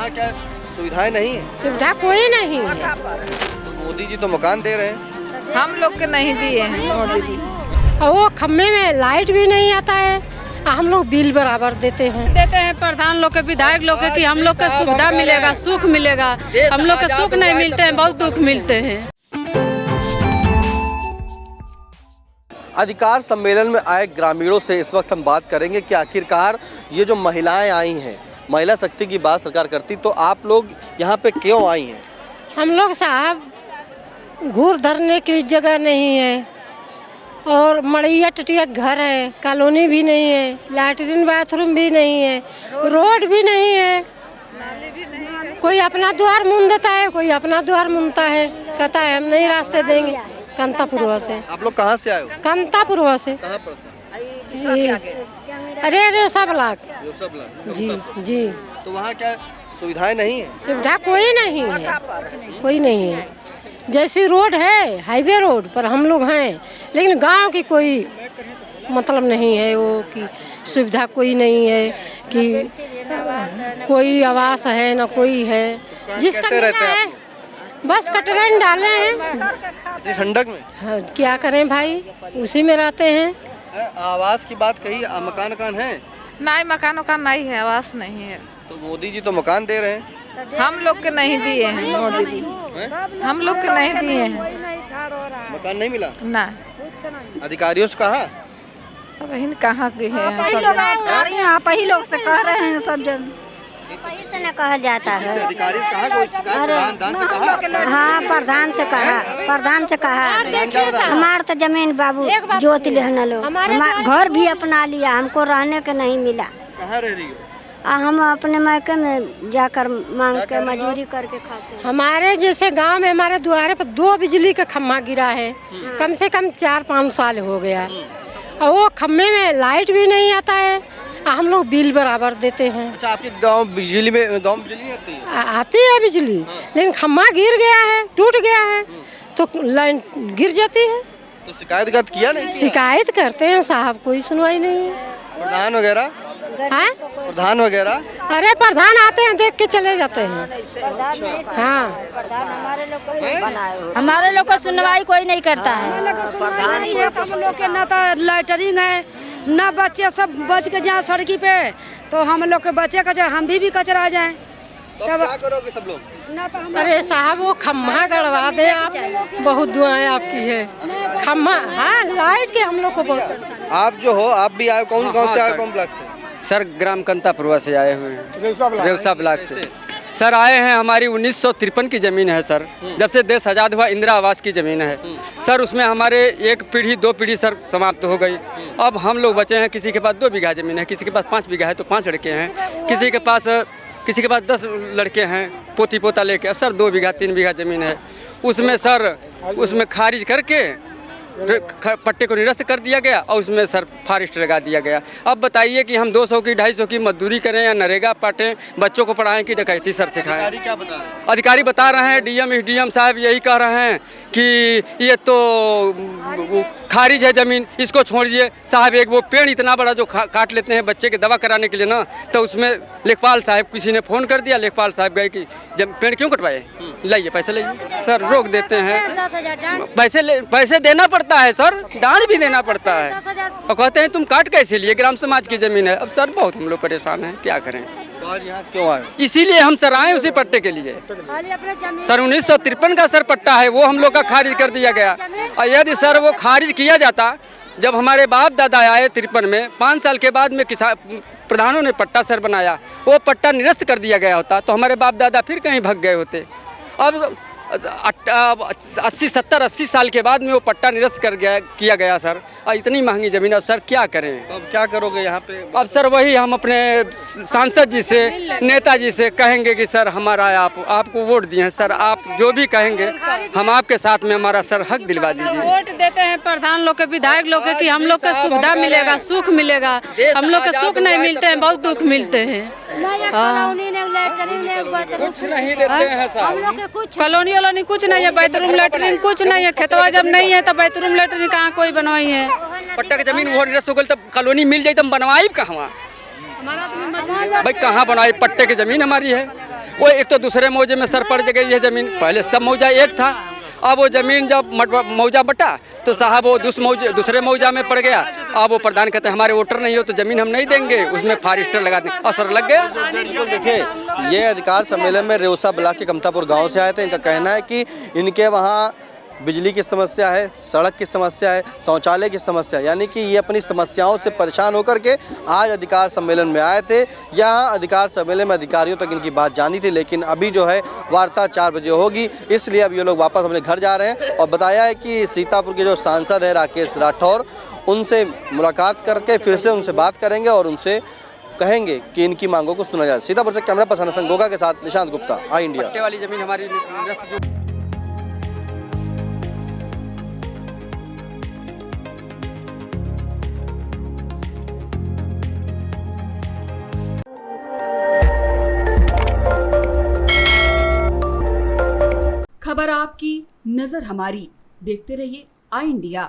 वहाँ क्या सुविधाएं नहीं है? सुविधा कोई नहीं है। तो मोदी जी तो मकान दे रहे हैं। हम लोग के नहीं दिए हैं मोदी जी। और वो खम्भे में लाइट भी नहीं आता है, हम लोग बिल बराबर देते हैं प्रधान लोग के, विधायक लोग के कि हम लोग को सुविधा मिलेगा, सुख मिलेगा। हम लोग के सुख नहीं मिलते हैं, बहुत दुख मिलते हैं। अधिकार सम्मेलन में आए ग्रामीणों से इस वक्त हम बात करेंगे कि आखिरकार ये जो महिलाएं आई हैं, महिला शक्ति की बात सरकार करती, तो आप लोग यहाँ पे क्यों आई हैं? हम लोग साहब घूर धरने की जगह नहीं है, और मड़ैया टटिया घर है, कॉलोनी भी नहीं है, लैट्रिन बाथरूम भी नहीं है, रोड भी नहीं है। कोई अपना द्वार मुन देता है, कोई अपना द्वार मुनता है, कहता है हम नहीं रास्ते देंगे। कंतापुरवा से। आप लोग कहाँ से आए हो? कंतापुरवा से। कहाँ पड़ता है? जी अरे सब लाख जी जी। तो वहाँ क्या सुविधाएं नहीं है? सुविधा कोई नहीं है, कोई नहीं है। जैसी रोड है हाईवे रोड पर हम लोग हैं, लेकिन गांव की कोई मतलब नहीं है, वो कि सुविधा कोई नहीं है, कि कोई आवास है ना कोई है। जिसका मिला है बस कटरैन डाले हैं ठंडक में। हाँ, क्या करें भाई, उसी में रहते हैं। आवास की बात कही, मकान है? नहीं, मकान वकान नहीं है, आवास नहीं है। तो मोदी जी तो मकान दे रहे हैं। हम लोग के नहीं दिए हैं मोदी जी। हम लोग के नहीं दिए हैं। मकान नहीं मिला ना। अधिकारियों से कहा? अब इन कहाँ के हैं आप ही लोग से कह रहे हैं सब जन, से न कहल जाता है। अधिकारी से कहा कोई शिकायत? प्रधान से कहा? हाँ प्रधान से कहा, प्रधान से कहा। हमार तो जमीन बाबू जोत लेना लो, हमारा घर भी अपना लिया, हमको रहने के नहीं मिला। कहाँ रह रही हो? हम अपने मायके में जाकर मांग के मजदूरी करके खाते हैं। हमारे जैसे गांव में हमारे द्वारे पर 2 बिजली का खम्भा गिरा है, कम से कम 4-5 साल हो गया, और वो खम्भे में लाइट भी नहीं आता है, हम लोग बिल बराबर देते हैं। अच्छा, आपके गांव बिजली नहीं आती है? आती है बिजली, लेकिन खम्भा गिर गया है, टूट गया है, तो लाइन गिर जाती है। तो शिकायत किया नहीं? शिकायत करते हैं साहब, कोई सुनवाई नहीं है। प्रधान वगैरह? हाँ? प्रधान वगैरह? अरे प्रधान आते हैं, देख के चले जाते हैं। हाँ, हमारे लोग का सुनवाई कोई नहीं करता है। हम लोग के ना तो लैटरिंग है, ना बच्चे सब बच के जाए सड़की पे, तो हम लोग के बच्चे कचरा, हम भी कचरा जाए। तो क्या करोगे सब लोग? अरे साहब वो खम्भा गड़वा दे आप, बहुत दुआएं आपकी है। खम्भा, हाँ लाइट के हम लोग को बहुत। आप जो हो, आप भी आए, कौन से आए, कौन ब्लॉक से? सर ग्राम कंतापुरवा से आए हुए हैं, रेवसा ब्लॉक से। सर आए हैं, हमारी 1953 की ज़मीन है सर, जब से देश आज़ाद हुआ इंदिरा आवास की ज़मीन है सर। उसमें हमारे 1 पीढ़ी 2 पीढ़ी सर समाप्त हो गई। अब हम लोग बचे हैं, किसी के पास 2 बीघा ज़मीन है, किसी के पास 5 बीघा है, तो 5 लड़के हैं, किसी के पास 10 लड़के हैं, पोती पोता लेके। सर 2 बीघा 3 बीघा ज़मीन है, उसमें सर उसमें खारिज करके पट्टे को निरस्त कर दिया गया, और उसमें सर फॉरेस्ट लगा दिया गया। अब बताइए कि हम 200 की 250 की मजदूरी करें या नरेगा पाटें, बच्चों को पढ़ाएं कि डकैती सर सिखाएं? अधिकारी क्या बता रहे हैं? अधिकारी बता रहे हैं, डीएम एसडीएम साहब यही कह रहे हैं कि ये तो खारिज है ज़मीन, इसको छोड़ दिए साहब। एक वो पेड़ इतना बड़ा जो काट लेते हैं बच्चे के दवा कराने के लिए ना, तो उसमें लेखपाल साहब, किसी ने फ़ोन कर दिया, लेखपाल साहब गए कि जब पेड़ क्यों कटवाए, लाइए पैसे लाइए। सर रोक देते हैं, पैसे देना पड़ता है सर, डांड भी देना पड़ता है, और कहते हैं तुम काट कैसे लिए, ग्राम समाज की ज़मीन है। अब सर बहुत हम लोग परेशान हैं, क्या करें। तो आज यहाँ क्यों आए? इसीलिए हम सर आए उसी पट्टे के लिए। सर 1953 का सर पट्टा है, वो हम लोग का खारिज कर दिया गया। और यदि सर वो खारिज किया जाता, जब हमारे बाप दादा आए 53 में, 5 साल के बाद में किसान प्रधानों ने पट्टा सर बनाया, वो पट्टा निरस्त कर दिया गया होता, तो हमारे बाप दादा फिर कहीं भग गए होते। अब 80 साल के बाद में वो पट्टा निरस्त किया गया सर, और इतनी महंगी ज़मीन। अब सर क्या करें? तो अब क्या करोगे यहाँ पे? अब सर वही हम अपने सांसद जी से, नेताजी से कहेंगे कि सर हमारा आपको वोट दिए हैं सर, आप जो भी कहेंगे हम आपके साथ में, हमारा सर हक दिलवा दीजिए। वोट देते हैं प्रधान लोग के, विधायक लोग के कि हम लोग को सुविधा मिलेगा, सुख मिलेगा। हम लोग के सुख नहीं मिलते हैं, बहुत दुख मिलते हैं। कुछ नहीं देते हैं साहब, कॉलोनी वालोनी कुछ नहीं है, बाथरूम लैट्रिन कुछ नहीं है। खेतवा जब नहीं है तो बाथरूम लैट्रिन कहाँ कोई बनवाई है। पट्टा की जमीन वो निरस्त हो गई, तब कॉलोनी मिल जाए तो हम बनवाई कहाँ भाई, कहाँ बनवाई? पट्टे की जमीन हमारी है, वो एक तो दूसरे मौजे में सर पड़ गई है ज़मीन। पहले सब मौजा एक था, अब वो ज़मीन जब मौजा बटा तो साहब वो दूसरे मौजा में पड़ गया। अब वो प्रधान कहते हैं हमारे वोटर नहीं हो तो ज़मीन हम नहीं देंगे, उसमें फारिस्टर लगा दें, असर लग गया। देखिए, ये अधिकार सम्मेलन में रेउसा ब्लॉक के कमतापुर गांव से आए थे। इनका कहना है कि इनके वहाँ बिजली की समस्या है, सड़क की समस्या है, शौचालय की समस्या, यानी कि ये अपनी समस्याओं से परेशान होकर के आज अधिकार सम्मेलन में आए थे। यहाँ अधिकार सम्मेलन में अधिकारियों तक इनकी बात जानी थी, लेकिन अभी जो है वार्ता 4 बजे होगी, इसलिए अब ये लोग वापस अपने घर जा रहे हैं। और बताया है कि सीतापुर के जो सांसद है राकेश राठौर, उनसे मुलाकात करके फिर से उनसे बात करेंगे और उनसे कहेंगे कि इनकी मांगों को सुना जाए। सीतापुर से कैमरा पर्सन हसन गोगा के साथ निशांत गुप्ता, आई इंडिया। पट्टे वाली ज़मीन हमारी खबर आपकी, नजर हमारी। देखते रहिए आई इंडिया।